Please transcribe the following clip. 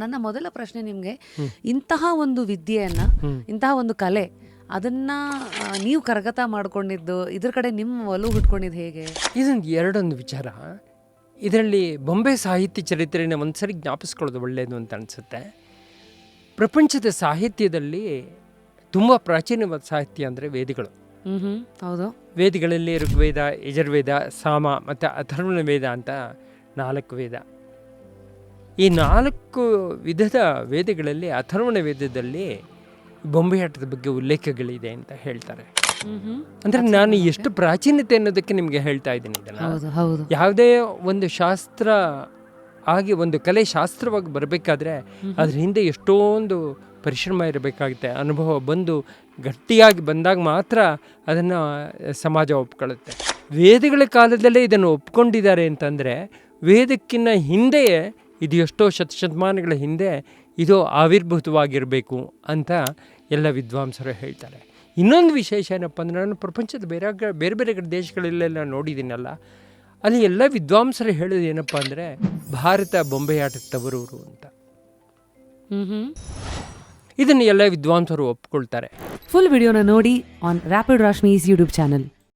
ನನ್ನ ಮೊದಲ ಪ್ರಶ್ನೆ ನಿಮಗೆ, ಇಂತಹ ಒಂದು ವಿದ್ಯೆಯನ್ನ, ಇಂತಹ ಒಂದು ಕಲೆ, ಅದನ್ನ ನೀವು ಕರಗತ ಮಾಡ್ಕೊಂಡಿದ್ದು, ಇದ್ರ ಕಡೆ ನಿಮ್ಮ ಒಲವು ಹುಟ್ಕೊಂಡಿದ್ದು ಹೇಗೆ? ಇದೊಂದು ಎರಡೊಂದು ವಿಚಾರ. ಇದರಲ್ಲಿ ಬೊಂಬೆ ಸಾಹಿತ್ಯ ಚರಿತ್ರೆನ ಒಂದ್ಸರಿ ಜ್ಞಾಪಿಸ್ಕೊಳ್ಳೋದು ಒಳ್ಳೆಯದು ಅಂತ ಅನಿಸುತ್ತೆ. ಪ್ರಪಂಚದ ಸಾಹಿತ್ಯದಲ್ಲಿ ತುಂಬ ಪ್ರಾಚೀನವಾದ ಸಾಹಿತ್ಯ ಅಂದರೆ ವೇದಗಳು. ಹೌದು. ವೇದಗಳಲ್ಲಿ ಋಗ್ವೇದ, ಯಜುರ್ವೇದ, ಸಾಮ ಮತ್ತು ಅಥರ್ವಣ ವೇದ ಅಂತ 4 ವೇದ. ಈ 4 ವಿಧದ ವೇದಗಳಲ್ಲಿ ಅಥರ್ವಣ ವೇದದಲ್ಲಿ ಬೊಂಬೆಯಾಟದ ಬಗ್ಗೆ ಉಲ್ಲೇಖಗಳಿದೆ ಅಂತ ಹೇಳ್ತಾರೆ. ಅಂದರೆ ನಾನು ಎಷ್ಟು ಪ್ರಾಚೀನತೆ ಅನ್ನೋದಕ್ಕೆ ನಿಮಗೆ ಹೇಳ್ತಾ ಇದ್ದೀನಿ ಇದನ್ನು. ಯಾವುದೇ ಒಂದು ಶಾಸ್ತ್ರ ಆಗಿ ಒಂದು ಕಲೆ ಶಾಸ್ತ್ರವಾಗಿ ಬರಬೇಕಾದ್ರೆ ಅದ್ರ ಹಿಂದೆ ಎಷ್ಟೊಂದು ಪರಿಶ್ರಮ ಇರಬೇಕಾಗುತ್ತೆ, ಅನುಭವ ಬಂದು ಗಟ್ಟಿಯಾಗಿ ಬಂದಾಗ ಮಾತ್ರ ಅದನ್ನು ಸಮಾಜ ಒಪ್ಕೊಳ್ಳುತ್ತೆ. ವೇದಗಳ ಕಾಲದಲ್ಲೇ ಇದನ್ನು ಒಪ್ಕೊಂಡಿದ್ದಾರೆ ಅಂತಂದರೆ ವೇದಕ್ಕಿಂತ ಹಿಂದೆಯೇ ಇದು ಎಷ್ಟೋ ಶತಮಾನಗಳ ಹಿಂದೆ ಇದು ಆವಿರ್ಭೂತವಾಗಿರಬೇಕು ಅಂತ ಎಲ್ಲ ವಿದ್ವಾಂಸರು ಹೇಳ್ತಾರೆ. ಇನ್ನೊಂದು ವಿಶೇಷ ಏನಪ್ಪ ಅಂದರೆ, ನಾನು ಪ್ರಪಂಚದ ಬೇರೆ ಬೇರೆ ದೇಶಗಳಲ್ಲೆಲ್ಲ ನೋಡಿದ್ದೀನಲ್ಲ, ಅಲ್ಲಿ ಎಲ್ಲ ವಿದ್ವಾಂಸರು ಹೇಳೋದು ಏನಪ್ಪ ಅಂದರೆ, ಭಾರತ ಬೊಂಬೆಯಾಟದ ತವರೂರು ಅಂತ. ಇದನ್ನು ಎಲ್ಲ ವಿದ್ವಾಂಸರು ಒಪ್ಕೊಳ್ತಾರೆ. ಫುಲ್ ವಿಡಿಯೋನ ನೋಡಿ ಆನ್ ರ್ಯಾಪಿಡ್ ರಾಶ್ಮೀಸ್ ಯೂಟ್ಯೂಬ್ ಚಾನಲ್.